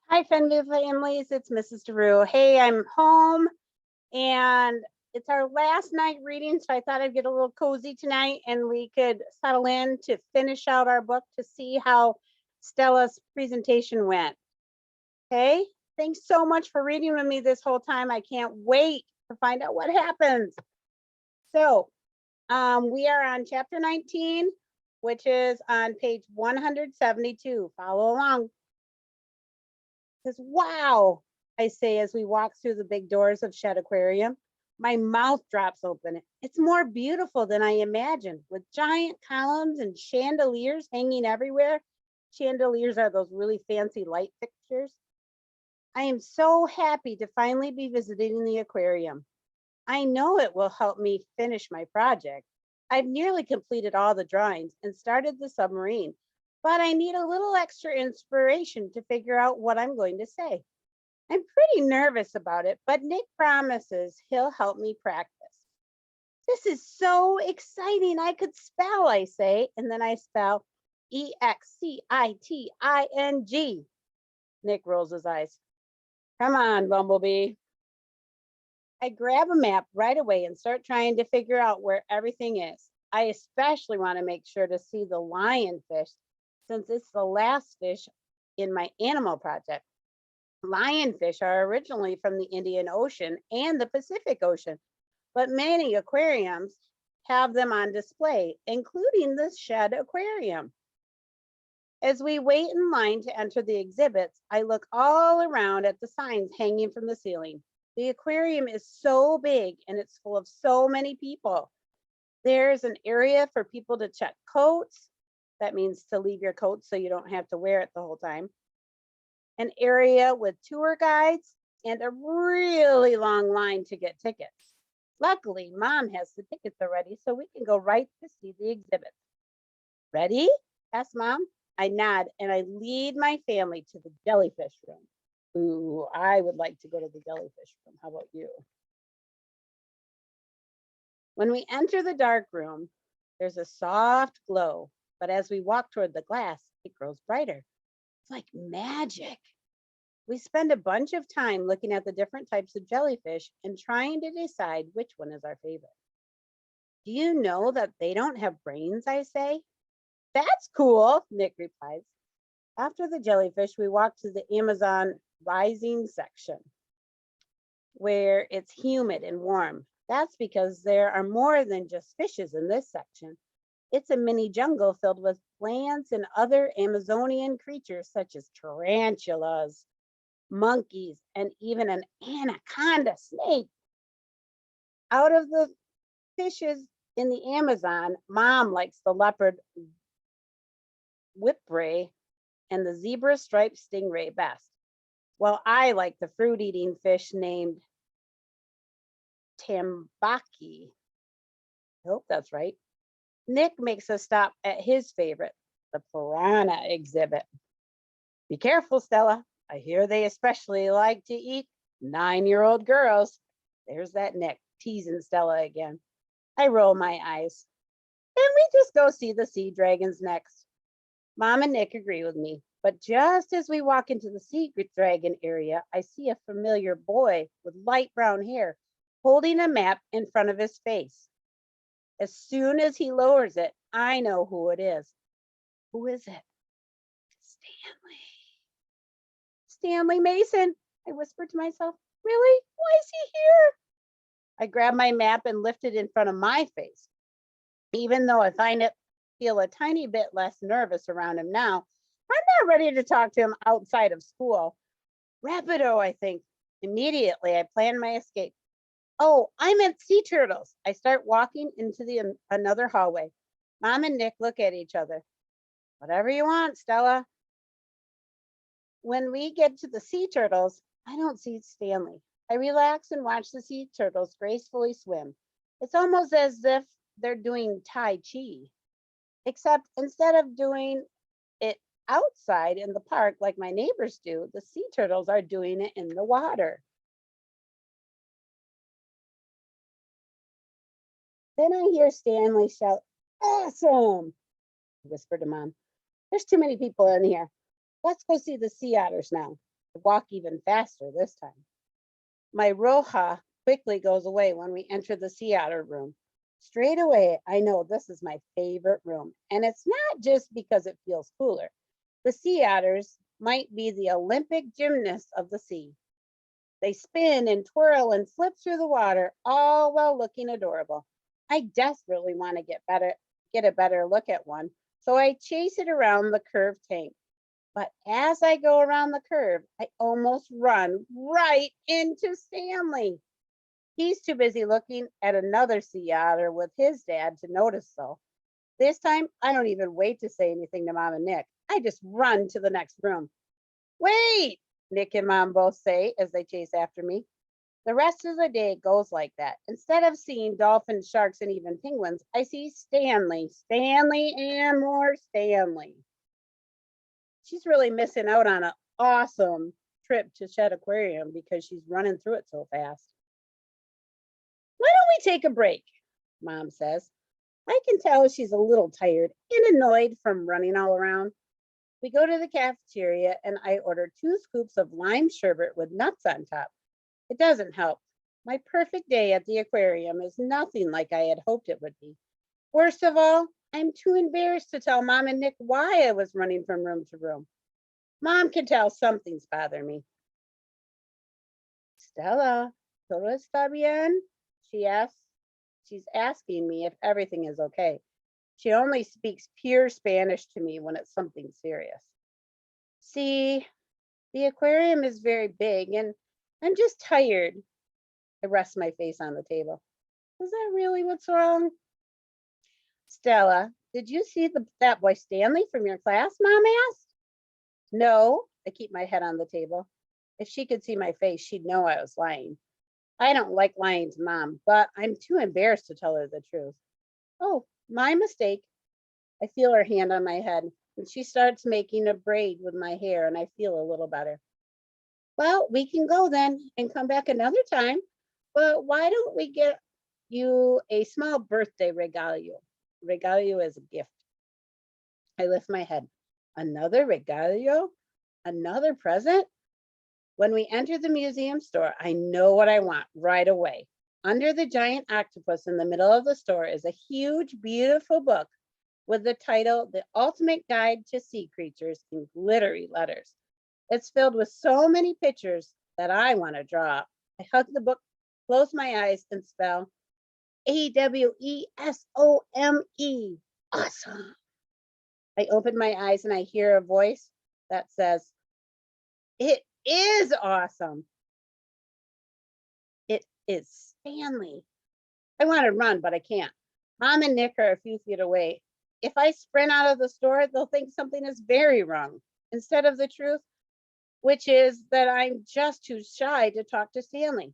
Hi, Fenview families. It's Mrs. DeRue. Hey, I'm home and it's our last night reading, so I thought I'd get a little cozy tonight and we could settle in to finish out our book to see how Stella's presentation went. Okay, thanks so much for reading with me this whole time. I can't wait to find out what happens. So we are on chapter 19, which is on page 172. Follow along. Says, wow, I say as we walk through the big doors of Shed Aquarium. My mouth drops open. It's more beautiful than I imagined, with giant columns and chandeliers hanging everywhere. Chandeliers are those really fancy light fixtures. I am so happy to finally be visiting the aquarium. I know it will help me finish my project. I've nearly completed all the drawings and started the submarine, but I need a little extra inspiration to figure out what I'm going to say. I'm pretty nervous about it, but Nick promises he'll help me practice. This is so exciting. I could spell, I say, and then I spell EXCITING. Nick rolls his eyes. Come on, Bumblebee. I grab a map right away and start trying to figure out where everything is. I especially want to make sure to see the lionfish since it's the last fish in my animal project. Lionfish are originally from the Indian Ocean and the Pacific Ocean, but many aquariums have them on display, including the Shed Aquarium. As we wait in line to enter the exhibits, I look all around at the signs hanging from the ceiling. The aquarium is so big and it's full of so many people. There's an area for people to check coats. That means to leave your coat so you don't have to wear it the whole time. An area with tour guides and a really long line to get tickets. Luckily, Mom has the tickets already, so we can go right to see the exhibits. Ready? Asks Mom. I nod and I lead my family to the jellyfish room. Ooh, I would like to go to the jellyfish room. How about you? When we enter the dark room, there's a soft glow, but as we walk toward the glass, it grows brighter. It's like magic. We spend a bunch of time looking at the different types of jellyfish and trying to decide which one is our favorite. Do you know that they don't have brains, I say? That's cool, Nick replies. After the jellyfish, we walk to the Amazon rising section where it's humid and warm. That's because there are more than just fishes in this section. It's a mini jungle filled with plants and other Amazonian creatures such as tarantulas, monkeys, and even an anaconda snake. Out of the fishes in the Amazon, Mom likes the leopard whipray and the zebra striped stingray best, while I like the fruit-eating fish named tambaki. I hope that's right. Nick makes a stop at his favorite, the piranha exhibit. Be careful, Stella. I hear they especially like to eat 9-year-old girls. There's that Nick teasing Stella again. I roll my eyes. Can we just go see the sea dragons next? Mom and Nick agree with me, but just as we walk into the sea dragon area, I see a familiar boy with light brown hair holding a map in front of his face. As soon as he lowers it, I know who it is. Who is it? Stanley. Stanley Mason, I whispered to myself. Really? Why is he here? I grab my map and lift it in front of my face. Even though I feel a tiny bit less nervous around him now, I'm not ready to talk to him outside of school. Rapido, I think. Immediately, I plan my escape. Oh, I meant sea turtles. I start walking into another hallway. Mom and Nick look at each other. Whatever you want, Stella. When we get to the sea turtles, I don't see Stanley. I relax and watch the sea turtles gracefully swim. It's almost as if they're doing Tai Chi, except instead of doing it outside in the park like my neighbors do, the sea turtles are doing it in the water. Then I hear Stanley shout, "Awesome!" I whisper to Mom. There's too many people in here. Let's go see the sea otters now. I walk even faster this time. My roja quickly goes away when we enter the sea otter room. Straight away, I know this is my favorite room. And it's not just because it feels cooler. The sea otters might be the Olympic gymnasts of the sea. They spin and twirl and flip through the water, all while looking adorable. I desperately want to get a better look at one, so I chase it around the curved tank. But as I go around the curve, I almost run right into Stanley. He's too busy looking at another sea otter with his dad to notice so. This time, I don't even wait to say anything to Mom and Nick. I just run to the next room. Wait, Nick and Mom both say as they chase after me. The rest of the day goes like that. Instead of seeing dolphins, sharks, and even penguins, I see Stanley, and more Stanley. She's really missing out on an awesome trip to Shed Aquarium because she's running through it so fast. Why don't we take a break? Mom says. I can tell she's a little tired and annoyed from running all around. We go to the cafeteria and I order 2 scoops of lime sherbet with nuts on top. It doesn't help. My perfect day at the aquarium is nothing like I had hoped it would be. Worst of all, I'm too embarrassed to tell Mom and Nick why I was running from room to room. Mom can tell something's bothering me. Stella, ¿todo está bien? She asks. She's asking me if everything is okay. She only speaks pure Spanish to me when it's something serious. See, the aquarium is very big and I'm just tired. I rest my face on the table. Is that really what's wrong? Stella, did you see that boy Stanley from your class? Mom asked. No, I keep my head on the table. If she could see my face, she'd know I was lying. I don't like lying to Mom, but I'm too embarrassed to tell her the truth. Oh, my mistake. I feel her hand on my head, and she starts making a braid with my hair, and I feel a little better. Well, we can go then and come back another time, but why don't we get you a small birthday regalio? Regalio is a gift. I lift my head. Another regalio? Another present? When we enter the museum store, I know what I want right away. Under the giant octopus in the middle of the store is a huge, beautiful book with the title, The Ultimate Guide to Sea Creatures in glittery letters. It's filled with so many pictures that I want to draw. I hug the book, close my eyes, and spell AWESOME. Awesome. I open my eyes and I hear a voice that says, it is awesome. It is Stanley. I want to run, but I can't. Mom and Nick are a few feet away. If I sprint out of the store, they'll think something is very wrong instead of the truth, which is that I'm just too shy to talk to Stanley.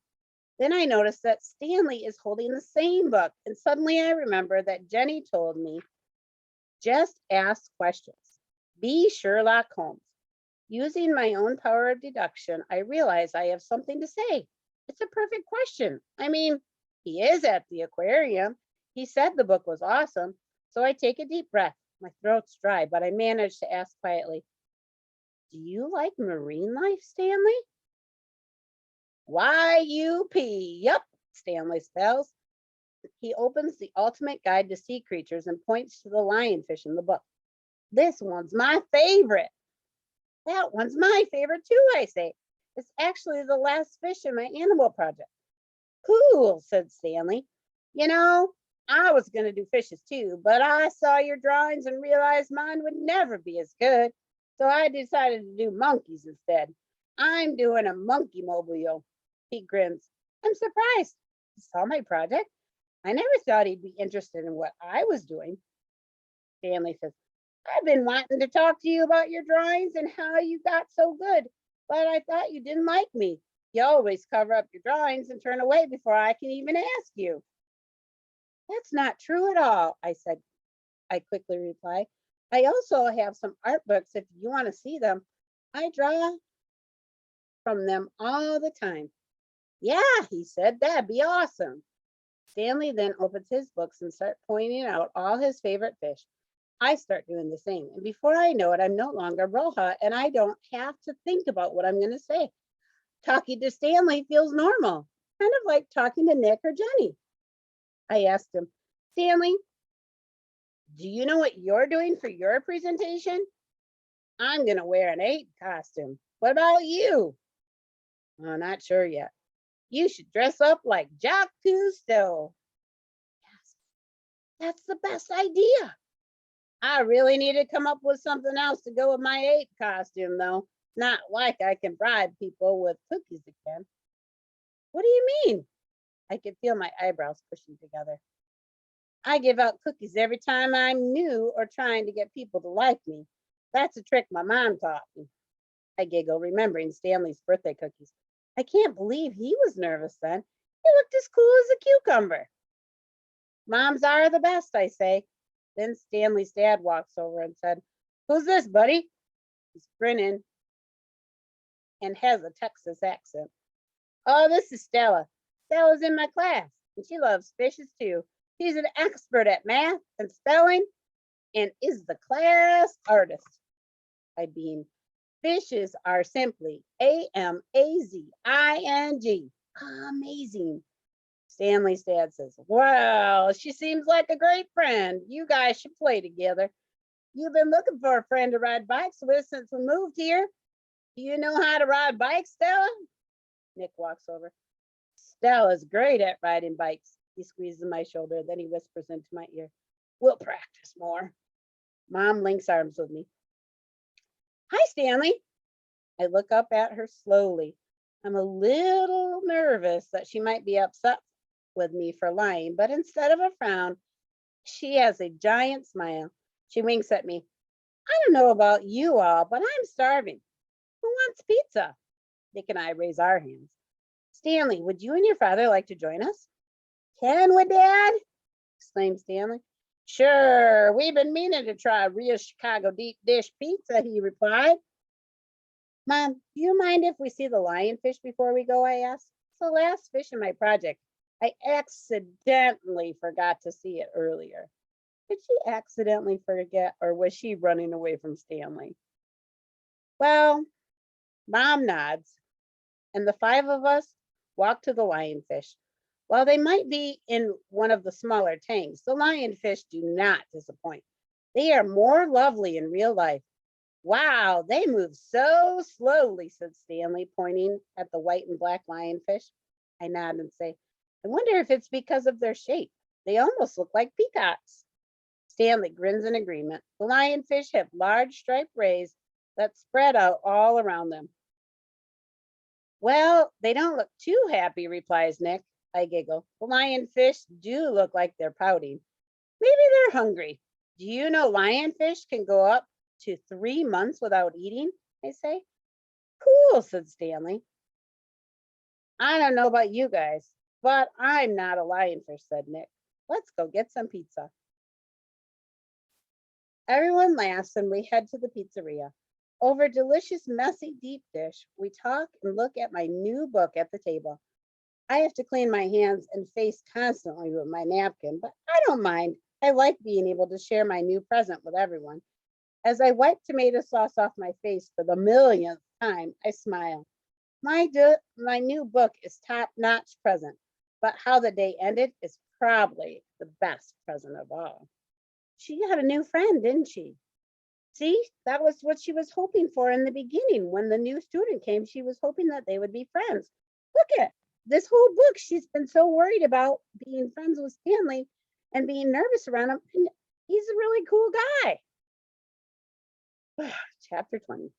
Then I notice that Stanley is holding the same book, and suddenly I remember that Jenny told me, just ask questions. Be Sherlock Holmes. Using my own power of deduction, I realize I have something to say. It's a perfect question. I mean, he is at the aquarium. He said the book was awesome. So I take a deep breath. My throat's dry, but I manage to ask quietly, do you like marine life, Stanley? Y-U-P. Yup, Stanley spells. He opens the Ultimate Guide to Sea Creatures and points to the lionfish in the book. This one's my favorite. That one's my favorite too, I say. It's actually the last fish in my animal project. Cool, said Stanley. You know, I was going to do fishes too, but I saw your drawings and realized mine would never be as good. So I decided to do monkeys instead. I'm doing a monkey mobile. He grins. I'm surprised. He saw my project. I never thought he'd be interested in what I was doing. Stanley says, I've been wanting to talk to you about your drawings and how you got so good, but I thought you didn't like me. You always cover up your drawings and turn away before I can even ask you. That's not true at all, I said. I quickly replied. I also have some art books if you want to see them. I draw from them all the time. Yeah, he said, that'd be awesome. Stanley then opens his books and starts pointing out all his favorite fish. I start doing the same. And before I know it, I'm no longer Roja and I don't have to think about what I'm going to say. Talking to Stanley feels normal, kind of like talking to Nick or Jenny. I asked him, Stanley, do you know what you're doing for your presentation? I'm going to wear an ape costume. What about you? I'm not sure yet. You should dress up like Jacques Cousteau. Yes, that's the best idea. I really need to come up with something else to go with my ape costume, though. Not like I can bribe people with cookies again. What do you mean? I could feel my eyebrows pushing together. I give out cookies every time I'm new or trying to get people to like me. That's a trick my mom taught me. I giggle, remembering Stanley's birthday cookies. I can't believe he was nervous then. He looked as cool as a cucumber. Moms are the best, I say. Then Stanley's dad walks over and said, Who's this, buddy? He's grinning and has a Texas accent. Oh, this is Stella. Stella's in my class, and she loves fishes too. She's an expert at math and spelling and is the class artist. I beam. Fishes are simply Amazing. Amazing. Stanley's dad says, Well, she seems like a great friend. You guys should play together. You've been looking for a friend to ride bikes with since we moved here. Do you know how to ride bikes, Stella? Nick walks over. Stella's great at riding bikes. He squeezes my shoulder, then he whispers into my ear, We'll practice more. Mom links arms with me. Hi, Stanley. I look up at her slowly. I'm a little nervous that she might be upset with me for lying, but instead of a frown, she has a giant smile. She winks at me. I don't know about you all, but I'm starving. Who wants pizza? Nick and I raise our hands. Stanley, would you and your father like to join us? Can we, Dad? Exclaimed Stanley. Sure, we've been meaning to try real Chicago deep dish pizza, he replied. Mom, do you mind if we see the lionfish before we go? I asked. It's the last fish in my project. I accidentally forgot to see it earlier. Did she accidentally forget, or was she running away from Stanley? Well, Mom nods, and the five of us walk to the lionfish. While they might be in one of the smaller tanks, the lionfish do not disappoint. They are more lovely in real life. Wow, they move so slowly, said Stanley, pointing at the white and black lionfish. I nod and say, I wonder if it's because of their shape. They almost look like peacocks. Stanley grins in agreement. The lionfish have large striped rays that spread out all around them. Well, they don't look too happy, replies Nick. I giggle. The lionfish do look like they're pouting. Maybe they're hungry. Do you know lionfish can go up to 3 months without eating? I say. Cool, said Stanley. I don't know about you guys, but I'm not a lionfish, said Nick. Let's go get some pizza. Everyone laughs and we head to the pizzeria. Over delicious, messy, deep dish, we talk and look at my new book at the table. I have to clean my hands and face constantly with my napkin, but I don't mind. I like being able to share my new present with everyone. As I wipe tomato sauce off my face for the millionth time, I smile. My new book is top-notch present, but how the day ended is probably the best present of all. She had a new friend, didn't she? See, that was what she was hoping for in the beginning. When the new student came, she was hoping that they would be friends. Look at this whole book. She's been so worried about being friends with Stanley and being nervous around him. And he's a really cool guy. Chapter 20.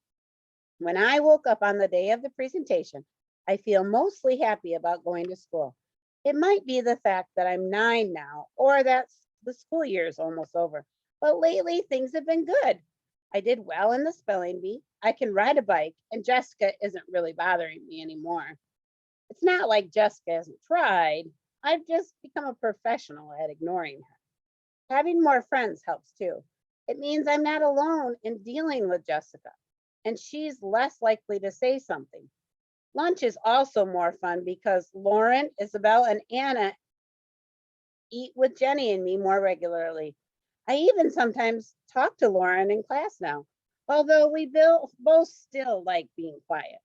When I woke up on the day of the presentation, I feel mostly happy about going to school. It might be the fact that I'm 9 now, or that the school year is almost over, but lately things have been good. I did well in the spelling bee. I can ride a bike, and Jessica isn't really bothering me anymore. It's not like Jessica hasn't tried. I've just become a professional at ignoring her. Having more friends helps too. It means I'm not alone in dealing with Jessica, and she's less likely to say something. Lunch is also more fun because Lauren, Isabel, and Anna eat with Jenny and me more regularly. I even sometimes talk to Lauren in class now, although we both still like being quiet.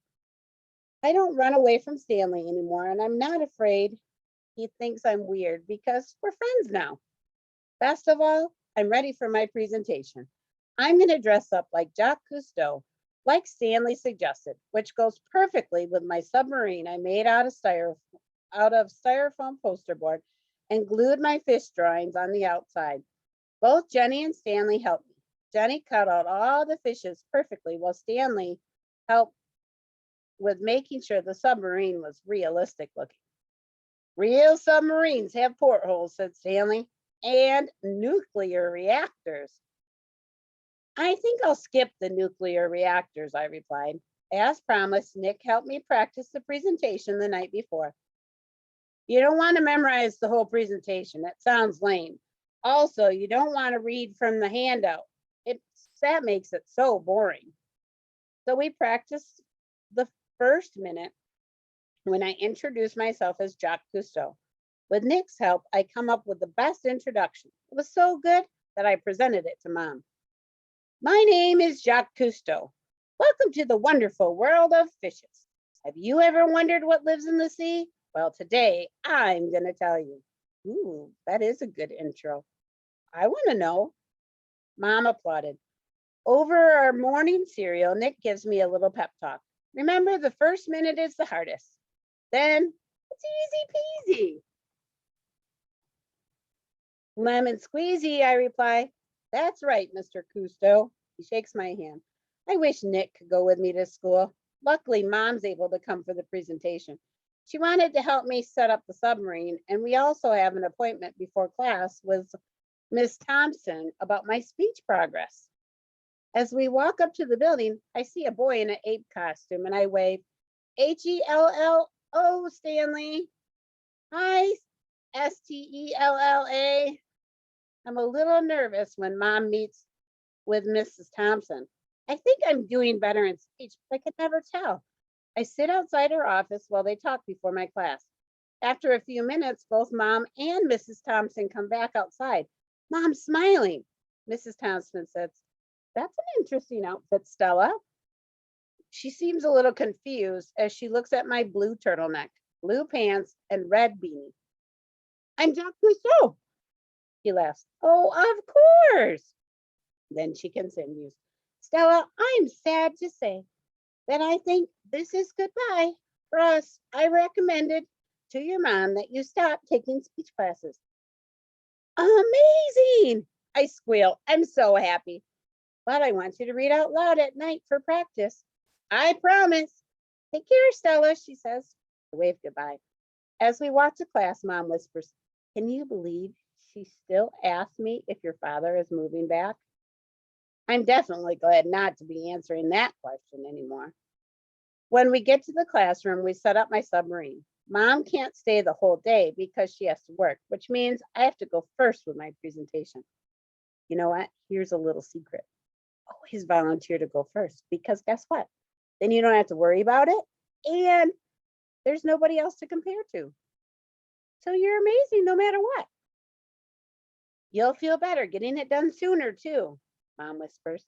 I don't run away from Stanley anymore, and I'm not afraid he thinks I'm weird because we're friends now. Best of all, I'm ready for my presentation. I'm going to dress up like Jacques Cousteau, like Stanley suggested, which goes perfectly with my submarine I made out of styrofoam poster board and glued my fish drawings on the outside. Both Jenny and Stanley helped me. Jenny cut out all the fishes perfectly while Stanley helped with making sure the submarine was realistic looking. Real submarines have portholes, said Stanley, and nuclear reactors. I think I'll skip the nuclear reactors, I replied. As promised, Nick helped me practice the presentation the night before. You don't want to memorize the whole presentation. That sounds lame. Also, you don't want to read from the handout. That makes it so boring. So we practiced the first minute when I introduced myself as Jacques Cousteau. With Nick's help, I come up with the best introduction. It was so good that I presented it to Mom. My name is Jacques Cousteau. Welcome to the wonderful world of fishes. Have you ever wondered what lives in the sea? Well, today I'm going to tell you. Ooh, that is a good intro. I want to know. Mom applauded. Over our morning cereal, Nick gives me a little pep talk. Remember, the first minute is the hardest. Then it's easy peasy. Lemon squeezy, I reply. That's right, Mr. Cousteau. He shakes my hand. I wish Nick could go with me to school. Luckily, Mom's able to come for the presentation. She wanted to help me set up the submarine, and we also have an appointment before class with Miss Thompson about my speech progress. As we walk up to the building, I see a boy in an ape costume, and I wave, Hello, Stanley. Hi, Stella. I'm a little nervous when Mom meets with Mrs. Thompson. I think I'm doing better in speech, but I can never tell. I sit outside her office while they talk before my class. After a few minutes, both Mom and Mrs. Thompson come back outside. Mom's smiling. Mrs. Thompson says, That's an interesting outfit, Stella. She seems a little confused as she looks at my blue turtleneck, blue pants, and red beanie. I'm Jacques Cousteau. He laughs. Oh, of course. Then she continues. Stella, I'm sad to say that I think this is goodbye for us. I recommended to your mom that you stop taking speech classes. Amazing. I squeal. I'm so happy. But I want you to read out loud at night for practice. I promise. Take care, Stella, she says. I wave goodbye. As we walk to class, Mom whispers, Can you believe she still asks me if your father is moving back? I'm definitely glad not to be answering that question anymore. When we get to the classroom, we set up my submarine. Mom can't stay the whole day because she has to work, which means I have to go first with my presentation. You know what? Here's a little secret. Always volunteer to go first because guess what? Then you don't have to worry about it and there's nobody else to compare to. So you're amazing no matter what. You'll feel better getting it done sooner too, Mom whispers.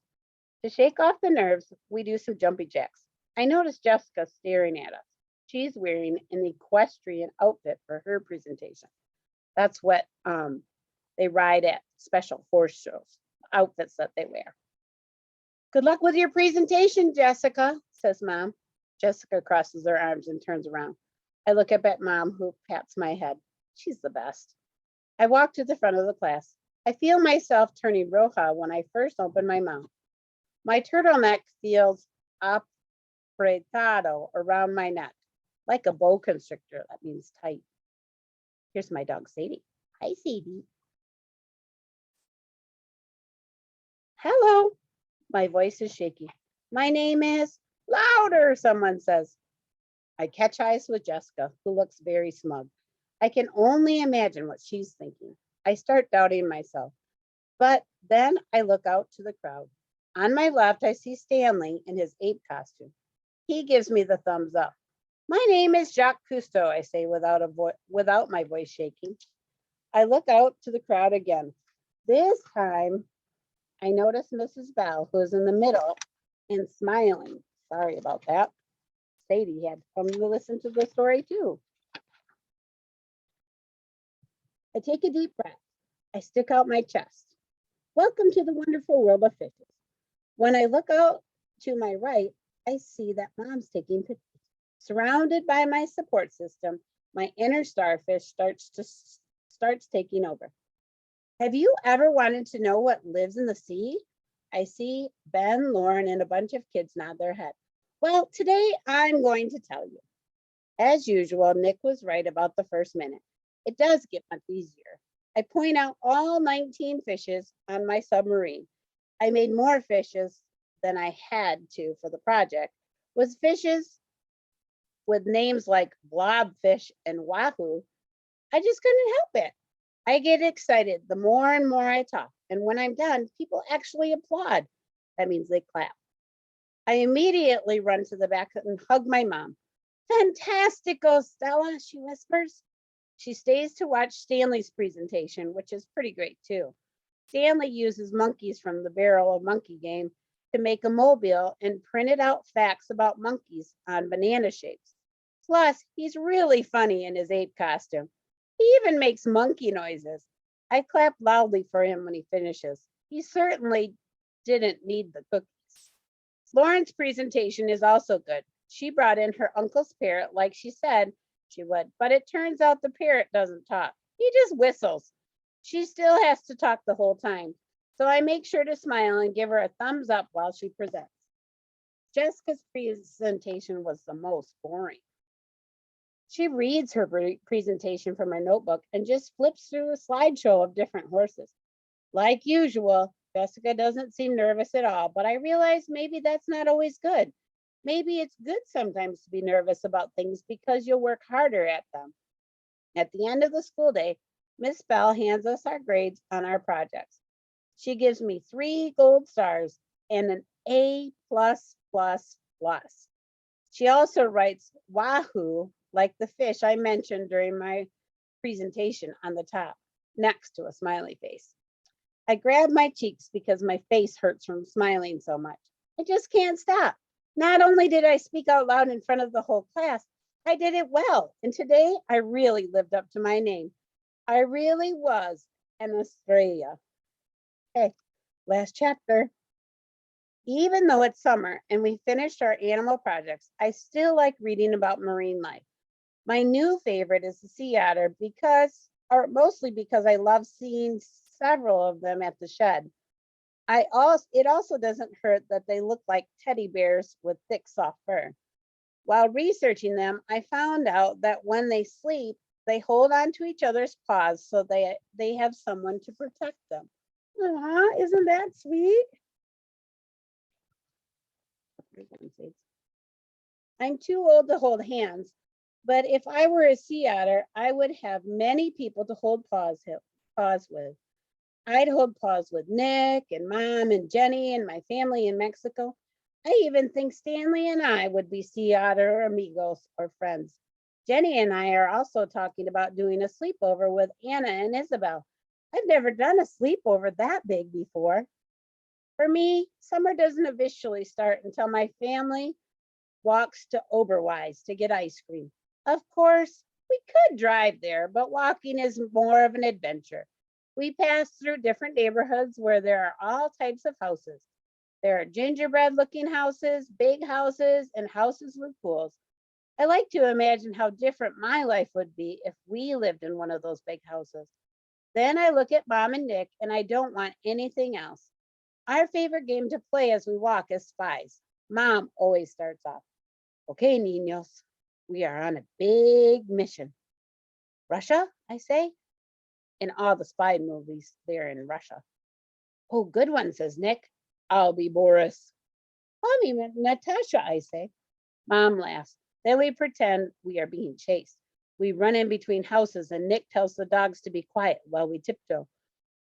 To shake off the nerves, we do some jumping jacks. I notice Jessica staring at us. She's wearing an equestrian outfit for her presentation. That's what they ride at special horse shows, outfits that they wear. Good luck with your presentation, Jessica, says Mom. Jessica crosses her arms and turns around. I look up at Mom, who pats my head. She's the best. I walk to the front of the class. I feel myself turning roja when I first open my mouth. My turtleneck feels apretado around my neck, like a boa constrictor. That means tight. Here's my dog, Sadie. Hi, Sadie. Hello. My voice is shaky. My name is louder, someone says. I catch eyes with Jessica, who looks very smug. I can only imagine what she's thinking. I start doubting myself, but then I look out to the crowd. On my left, I see Stanley in his ape costume. He gives me the thumbs up. My name is Jacques Cousteau, I say without my voice shaking. I look out to the crowd again. This time, I noticed Mrs. Bell, who's in the middle and smiling. Sorry about that. Sadie had to come to listen to the story too. I take a deep breath. I stick out my chest. Welcome to the wonderful world of fishes. When I look out to my right, I see that Mom's taking pictures. Surrounded by my support system, my inner starfish starts taking over. Have you ever wanted to know what lives in the sea? I see Ben, Lauren, and a bunch of kids nod their head. Well, today I'm going to tell you. As usual, Nick was right about the first minute. It does get much easier. I point out all 19 fishes on my submarine. I made more fishes than I had to for the project. With fishes with names like blobfish and wahoo, I just couldn't help it. I get excited the more and more I talk. And when I'm done, people actually applaud. That means they clap. I immediately run to the back and hug my mom. Fantastico, Stella, she whispers. She stays to watch Stanley's presentation, which is pretty great too. Stanley uses monkeys from the Barrel of Monkey game to make a mobile and printed out facts about monkeys on banana shapes. Plus, he's really funny in his ape costume. He even makes monkey noises. I clap loudly for him when he finishes. He certainly didn't need the cookies. Lauren's presentation is also good. She brought in her uncle's parrot like she said she would, but it turns out the parrot doesn't talk. He just whistles. She still has to talk the whole time, so I make sure to smile and give her a thumbs up while she presents. Jessica's presentation was the most boring. She reads her presentation from her notebook and just flips through a slideshow of different horses. Like usual, Jessica doesn't seem nervous at all, but I realize maybe that's not always good. Maybe it's good sometimes to be nervous about things because you'll work harder at them. At the end of the school day, Miss Bell hands us our grades on our projects. She gives me 3 gold stars and an A+++. She also writes wahoo, like the fish I mentioned during my presentation, on the top, next to a smiley face. I grab my cheeks because my face hurts from smiling so much. I just can't stop. Not only did I speak out loud in front of the whole class, I did it well. And today I really lived up to my name. I really was an Australia. Okay, last chapter. Even though it's summer and we finished our animal projects, I still like reading about marine life. My new favorite is the sea otter mostly because I love seeing several of them at the shed. It also doesn't hurt that they look like teddy bears with thick, soft fur. While researching them, I found out that when they sleep, they hold on to each other's paws so they have someone to protect them. Isn't that sweet? I'm too old to hold hands, but if I were a sea otter, I would have many people to hold paws with. I'd hold paws with Nick and Mom and Jenny and my family in Mexico. I even think Stanley and I would be sea otter amigos or friends. Jenny and I are also talking about doing a sleepover with Anna and Isabel. I've never done a sleepover that big before. For me, summer doesn't officially start until my family walks to Oberweis to get ice cream. Of course, we could drive there, but walking is more of an adventure. We pass through different neighborhoods where there are all types of houses. There are gingerbread looking houses, big houses, and houses with pools. I like to imagine how different my life would be if we lived in one of those big houses. Then I look at Mom and Nick and I don't want anything else. Our favorite game to play as we walk is spies. Mom always starts off. Okay, niños, we are on a big mission. Russia, I say. In all the spy movies, they're in Russia. Oh, good one, says Nick. I'll be Boris. Call me Natasha, I say. Mom laughs. Then we pretend we are being chased. We run in between houses and Nick tells the dogs to be quiet while we tiptoe.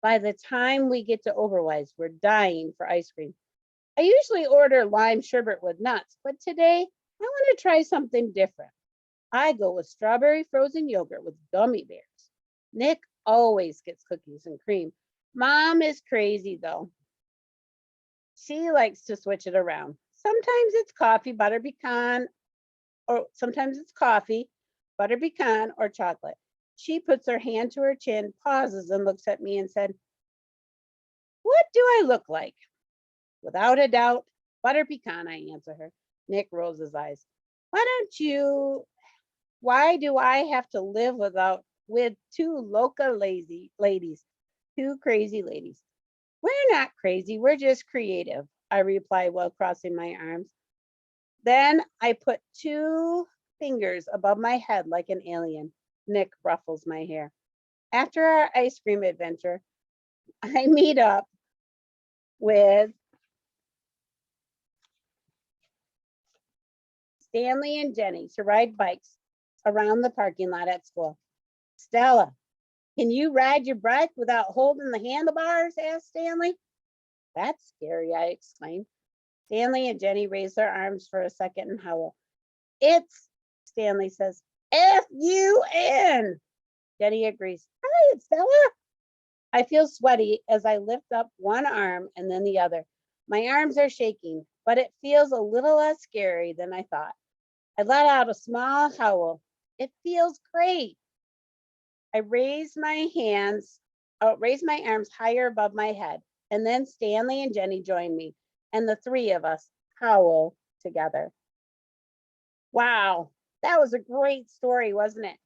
By the time we get to Oberweis, we're dying for ice cream. I usually order lime sherbet with nuts, but today I want to try something different. I go with strawberry frozen yogurt with gummy bears. Nick always gets cookies and cream, Mom is crazy though. She likes to switch it around. Sometimes it's coffee, butter pecan, or sometimes it's coffee, butter pecan, or chocolate. She puts her hand to her chin, pauses, and looks at me and said, "What do I look like?" "Without a doubt, butter pecan," I answer her. Nick rolls his eyes. Why do I have to live with two loca lazy ladies, two crazy ladies? "We're not crazy, we're just creative," I reply while crossing my arms. Then I put two fingers above my head like an alien. Nick ruffles my hair. After our ice cream adventure, I meet up with Stanley and Jenny to ride bikes around the parking lot at school. "Stella, can you ride your bike without holding the handlebars?" asked Stanley. "That's scary," I exclaimed. Stanley and Jenny raise their arms for a second and howl. "It's," Stanley says, "Fun." Jenny agrees. "Hi, it's Stella." I feel sweaty as I lift up one arm and then the other. My arms are shaking, but it feels a little less scary than I thought. I let out a small howl. It feels great. I raise my arms higher above my head, and then Stanley and Jenny join me, and the three of us howl together. Wow, that was a great story, wasn't it?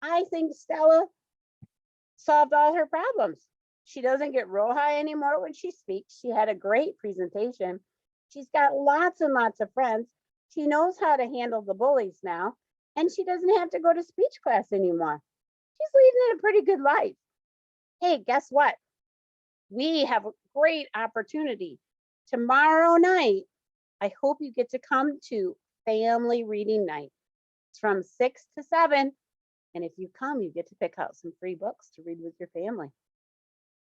I think Stella solved all her problems. She doesn't get real high anymore when she speaks. She had a great presentation. She's got lots and lots of friends. She knows how to handle the bullies now, and she doesn't have to go to speech class anymore. She's leading a pretty good life. Hey, guess what? We have a great opportunity. Tomorrow night, I hope you get to come to family reading night. It's from 6 to 7. And if you come, you get to pick out some free books to read with your family.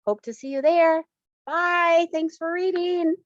Hope to see you there. Bye. Thanks for reading.